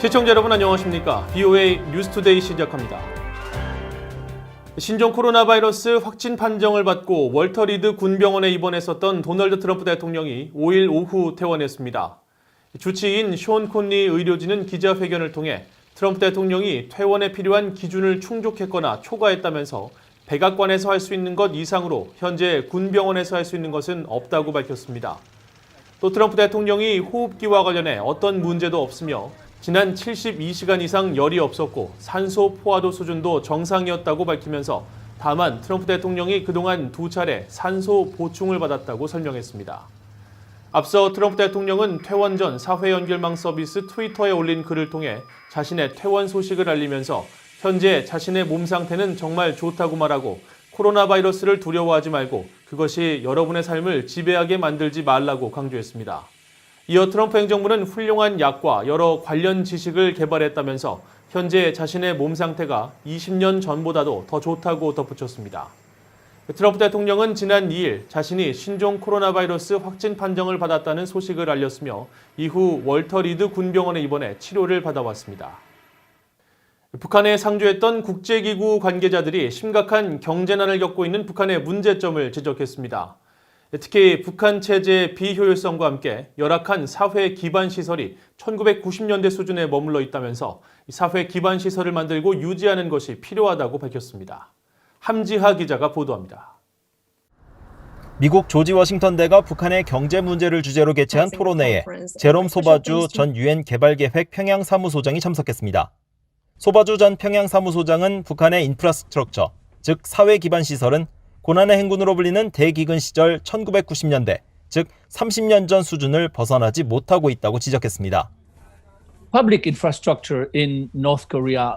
시청자 여러분 안녕하십니까? BOA 뉴스투데이 시작합니다. 신종 코로나 바이러스 확진 판정을 받고 월터 리드 군병원에 입원했었던 도널드 트럼프 대통령이 5일 오후 퇴원했습니다. 주치인 숀 콘리 의료진은 기자회견을 통해 트럼프 대통령이 퇴원에 필요한 기준을 충족했거나 초과했다면서 백악관에서 할 수 있는 것 이상으로 현재 군병원에서 할 수 있는 것은 없다고 밝혔습니다. 또 트럼프 대통령이 호흡기와 관련해 어떤 문제도 없으며 지난 72시간 이상 열이 없었고 산소 포화도 수준도 정상이었다고 밝히면서 다만 트럼프 대통령이 그동안 2차례 산소 보충을 받았다고 설명했습니다. 앞서 트럼프 대통령은 퇴원 전 사회 연결망 서비스 트위터에 올린 글을 통해 자신의 퇴원 소식을 알리면서 현재 자신의 몸 상태는 정말 좋다고 말하고 코로나 바이러스를 두려워하지 말고 그것이 여러분의 삶을 지배하게 만들지 말라고 강조했습니다. 이어 트럼프 행정부는 훌륭한 약과 여러 관련 지식을 개발했다면서 현재 자신의 몸 상태가 20년 전보다도 더 좋다고 덧붙였습니다. 트럼프 대통령은 지난 2일 자신이 신종 코로나 바이러스 확진 판정을 받았다는 소식을 알렸으며 이후 월터 리드 군병원에 입원해 치료를 받아왔습니다. 북한에 상주했던 국제기구 관계자들이 심각한 경제난을 겪고 있는 북한의 문제점을 지적했습니다. 특히 북한 체제의 비효율성과 함께 열악한 사회 기반 시설이 1990년대 수준에 머물러 있다면서 사회 기반 시설을 만들고 유지하는 것이 필요하다고 밝혔습니다. 함지하 기자가 보도합니다. 미국 조지 워싱턴대가 북한의 경제 문제를 주제로 개최한 토론회에 제롬 소바주 전 유엔 개발계획 평양 사무소장이 참석했습니다. 소바주 전 평양 사무소장은 북한의 인프라스트럭처, 즉 사회 기반 시설은 고난의 행군으로 불리는 대기근 시절 1990년대, 즉 30년 전 수준을 벗어나지 못하고 있다고 지적했습니다. Public infrastructure in North Korea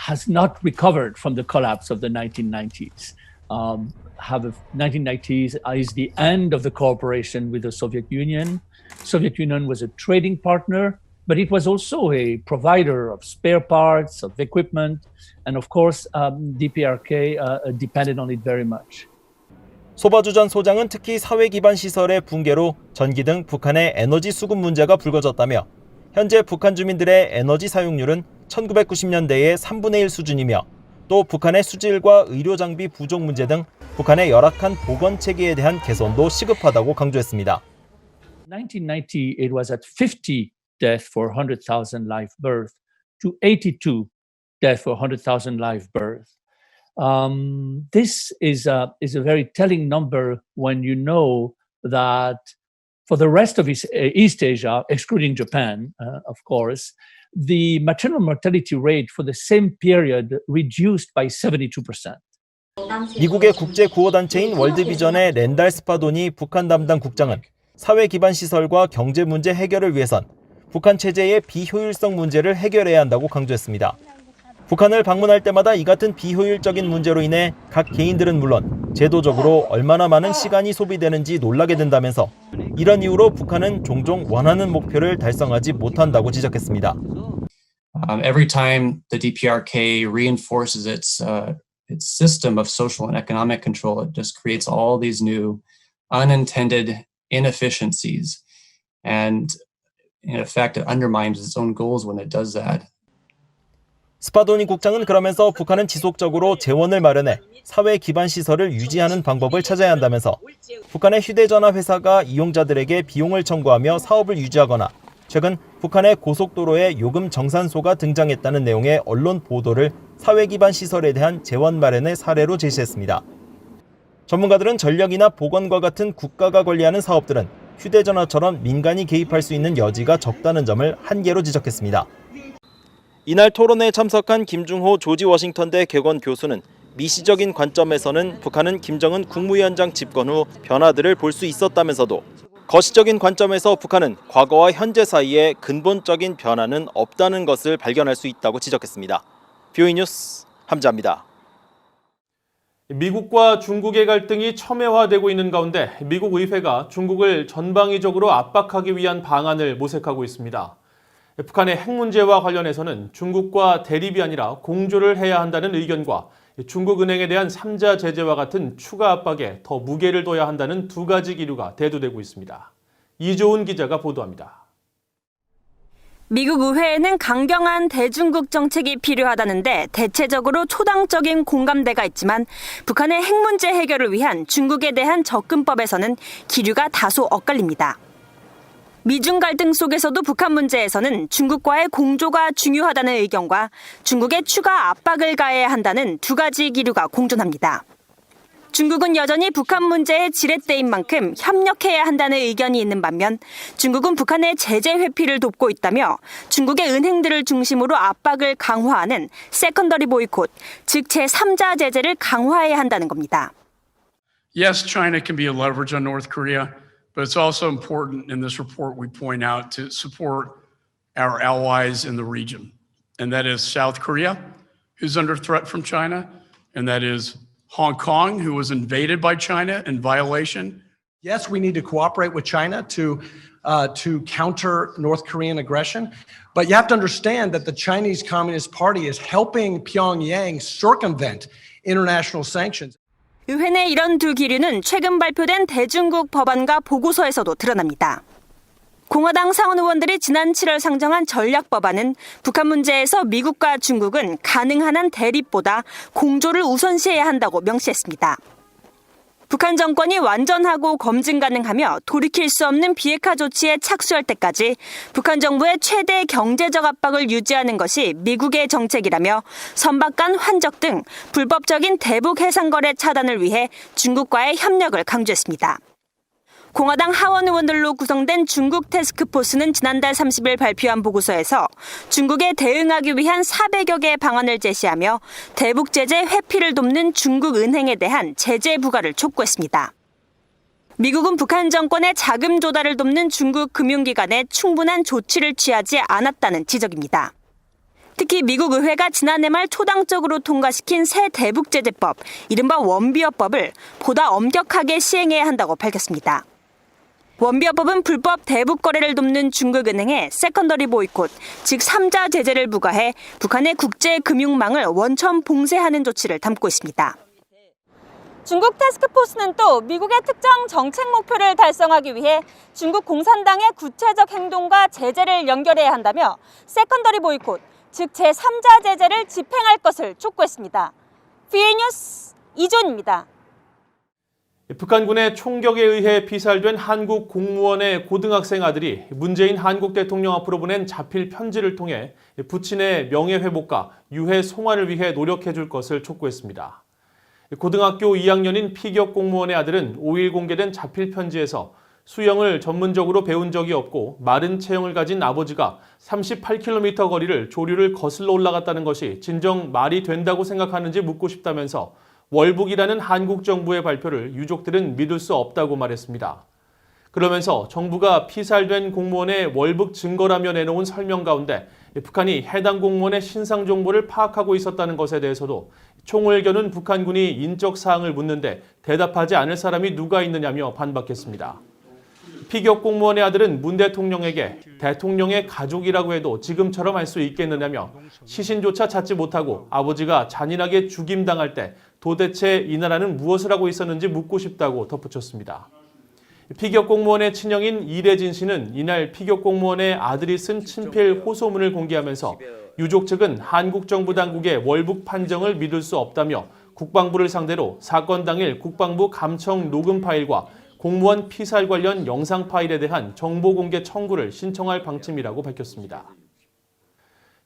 has not recovered from the collapse of the 1990s. The 1990s is the end of the cooperation with the Soviet Union. Soviet Union was a trading partner, but it was also a provider of spare parts, of equipment, and of course, DPRK depended on it very much. 소바주 전 소장은 특히 사회 기반 시설의 붕괴로 전기 등 북한의 에너지 수급 문제가 불거졌다며 현재 북한 주민들의 에너지 사용률은 1990년대의 3분의 1 수준이며 또 북한의 수질과 의료 장비 부족 문제 등 북한의 열악한 보건 체계에 대한 개선도 시급하다고 강조했습니다. 1990, it was at 50 deaths for 100,000 live births to 82 deaths for 100,000 live births. This is a very telling number when you know that for the rest of East Asia, excluding Japan, of course, the maternal mortality rate for the same period reduced by 72%. 미국의 국제 구호단체인 월드비전의 랜달 스파도니 북한 담당 국장은 사회 기반 시설과 경제 문제 해결을 위해선 북한 체제의 비효율성 문제를 해결해야 한다고 강조했습니다. 북한을 방문할 때마다 이 같은 비효율적인 문제로 인해 각 개인들은 물론 제도적으로 얼마나 많은 시간이 소비되는지 놀라게 된다면서 이런 이유로 북한은 종종 원하는 목표를 달성하지 못한다고 지적했습니다. Every time the DPRK reinforces its system of social and economic control, it just creates all these new unintended inefficiencies, and in effect, it undermines its own goals when it does that. 스파도니 국장은 그러면서 북한은 지속적으로 재원을 마련해 사회 기반 시설을 유지하는 방법을 찾아야 한다면서 북한의 휴대전화 회사가 이용자들에게 비용을 청구하며 사업을 유지하거나 최근 북한의 고속도로에 요금 정산소가 등장했다는 내용의 언론 보도를 사회 기반 시설에 대한 재원 마련의 사례로 제시했습니다. 전문가들은 전력이나 보건과 같은 국가가 관리하는 사업들은 휴대전화처럼 민간이 개입할 수 있는 여지가 적다는 점을 한계로 지적했습니다. 이날 토론회에 참석한 김중호 조지 워싱턴대 개건 교수는 미시적인 관점에서는 북한은 김정은 국무위원장 집권 후 변화들을 볼 수 있었다면서도 거시적인 관점에서 북한은 과거와 현재 사이에 근본적인 변화는 없다는 것을 발견할 수 있다고 지적했습니다. BOA 뉴스 함지하입니다. 미국과 중국의 갈등이 첨예화되고 있는 가운데 미국 의회가 중국을 전방위적으로 압박하기 위한 방안을 모색하고 있습니다. 북한의 핵 문제와 관련해서는 중국과 대립이 아니라 공조를 해야 한다는 의견과 중국은행에 대한 3자 제재와 같은 추가 압박에 더 무게를 둬야 한다는 두 가지 기류가 대두되고 있습니다. 이조은 기자가 보도합니다. 미국 의회에는 강경한 대중국 정책이 필요하다는데 대체적으로 초당적인 공감대가 있지만 북한의 핵 문제 해결을 위한 중국에 대한 접근법에서는 기류가 다소 엇갈립니다. 미중 갈등 속에서도 북한 문제에서는 중국과의 공조가 중요하다는 의견과 중국에 추가 압박을 가해야 한다는 두 가지 기류가 공존합니다. 중국은 여전히 북한 문제의 지렛대인 만큼 협력해야 한다는 의견이 있는 반면 중국은 북한의 제재 회피를 돕고 있다며 중국의 은행들을 중심으로 압박을 강화하는 세컨더리 보이콧, 즉 제3자 제재를 강화해야 한다는 겁니다. Yes, China can be a leverage on North Korea, but it's also important in this report we point out to support our allies in the region. And that is South Korea, who's under threat from China, and that is Hong Kong, who was invaded by China in violation. Yes, we need to cooperate with China to counter North Korean aggression. But you have to understand that the Chinese Communist Party is helping Pyongyang circumvent international sanctions. 의회 내 이런 두 기류는 최근 발표된 대중국 법안과 보고서에서도 드러납니다. 공화당 상원 의원들이 지난 7월 상정한 전략 법안은 북한 문제에서 미국과 중국은 가능한 한 대립보다 공조를 우선시해야 한다고 명시했습니다. 북한 정권이 완전하고 검증 가능하며 돌이킬 수 없는 비핵화 조치에 착수할 때까지 북한 정부의 최대 경제적 압박을 유지하는 것이 미국의 정책이라며 선박 간 환적 등 불법적인 대북 해상 거래 차단을 위해 중국과의 협력을 강조했습니다. 공화당 하원 의원들로 구성된 중국 태스크포스는 지난달 30일 발표한 보고서에서 중국에 대응하기 위한 400여 개의 방안을 제시하며 대북 제재 회피를 돕는 중국 은행에 대한 제재 부과를 촉구했습니다. 미국은 북한 정권의 자금 조달을 돕는 중국 금융기관에 충분한 조치를 취하지 않았다는 지적입니다. 특히 미국 의회가 지난해 말 초당적으로 통과시킨 새 대북제재법, 이른바 원비어법을 보다 엄격하게 시행해야 한다고 밝혔습니다. 원비어법은 불법 대북 거래를 돕는 중국은행에 세컨더리 보이콧, 즉 3자 제재를 부과해 북한의 국제 금융망을 원천 봉쇄하는 조치를 담고 있습니다. 중국 태스크포스는 또 미국의 특정 정책 목표를 달성하기 위해 중국 공산당의 구체적 행동과 제재를 연결해야 한다며 세컨더리 보이콧, 즉 제3자 제재를 집행할 것을 촉구했습니다. VA 뉴스 이존입니다. 북한군의 총격에 의해 피살된 한국 공무원의 고등학생 아들이 문재인 한국 대통령 앞으로 보낸 자필 편지를 통해 부친의 명예회복과 유해 송환을 위해 노력해줄 것을 촉구했습니다. 고등학교 2학년인 피격 공무원의 아들은 5일 공개된 자필 편지에서 수영을 전문적으로 배운 적이 없고 마른 체형을 가진 아버지가 38km 거리를 조류를 거슬러 올라갔다는 것이 진정 말이 된다고 생각하는지 묻고 싶다면서 월북이라는 한국 정부의 발표를 유족들은 믿을 수 없다고 말했습니다. 그러면서 정부가 피살된 공무원의 월북 증거라며 내놓은 설명 가운데 북한이 해당 공무원의 신상 정보를 파악하고 있었다는 것에 대해서도 총을 겨눈 북한군이 인적 사항을 묻는데 대답하지 않을 사람이 누가 있느냐며 반박했습니다. 피격 공무원의 아들은 문 대통령에게 대통령의 가족이라고 해도 지금처럼 할 수 있겠느냐며 시신조차 찾지 못하고 아버지가 잔인하게 죽임당할 때 도대체 이 나라는 무엇을 하고 있었는지 묻고 싶다고 덧붙였습니다. 피격 공무원의 친형인 이래진 씨는 이날 피격 공무원의 아들이 쓴 친필 호소문을 공개하면서 유족 측은 한국 정부 당국의 월북 판정을 믿을 수 없다며 국방부를 상대로 사건 당일 국방부 감청 녹음 파일과 공무원 피살 관련 영상 파일에 대한 정보 공개 청구를 신청할 방침이라고 밝혔습니다.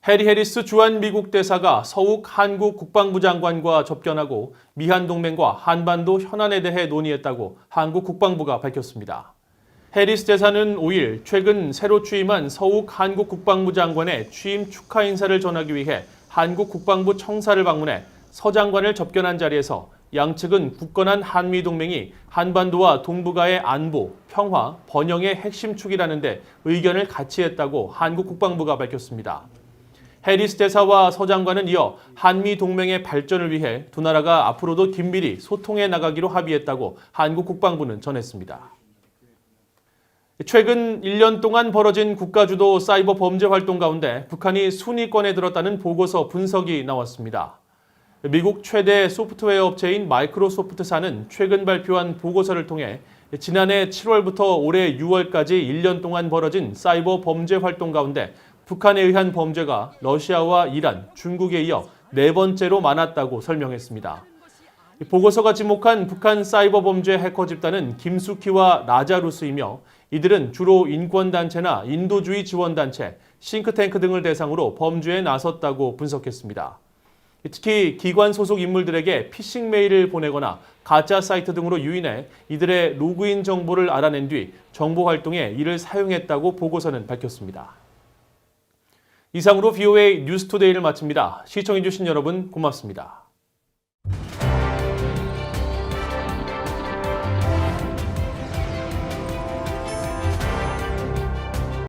해리 해리스 주한 미국 대사가 서욱 한국 국방부 장관과 접견하고 미한 동맹과 한반도 현안에 대해 논의했다고 한국 국방부가 밝혔습니다. 해리스 대사는 5일 최근 새로 취임한 서욱 한국 국방부 장관의 취임 축하 인사를 전하기 위해 한국 국방부 청사를 방문해 서 장관을 접견한 자리에서 양측은 굳건한 한미동맹이 한반도와 동북아의 안보, 평화, 번영의 핵심 축이라는 데 의견을 같이 했다고 한국 국방부가 밝혔습니다. 해리스 대사와 서 장관은 이어 한미동맹의 발전을 위해 두 나라가 앞으로도 긴밀히 소통해 나가기로 합의했다고 한국 국방부는 전했습니다. 최근 1년 동안 벌어진 국가주도 사이버 범죄 활동 가운데 북한이 순위권에 들었다는 보고서 분석이 나왔습니다. 미국 최대 소프트웨어 업체인 마이크로소프트사는 최근 발표한 보고서를 통해 지난해 7월부터 올해 6월까지 1년 동안 벌어진 사이버 범죄 활동 가운데 북한에 의한 범죄가 러시아와 이란, 중국에 이어 4번째로 많았다고 설명했습니다. 보고서가 지목한 북한 사이버 범죄 해커 집단은 김수키와 라자루스이며 이들은 주로 인권단체나 인도주의 지원단체, 싱크탱크 등을 대상으로 범죄에 나섰다고 분석했습니다. 특히 기관 소속 인물들에게 피싱 메일을 보내거나 가짜 사이트 등으로 유인해 이들의 로그인 정보를 알아낸 뒤 정보 활동에 이를 사용했다고 보고서는 밝혔습니다. 이상으로 VOA 뉴스투데이를 마칩니다. 시청해주신 여러분 고맙습니다.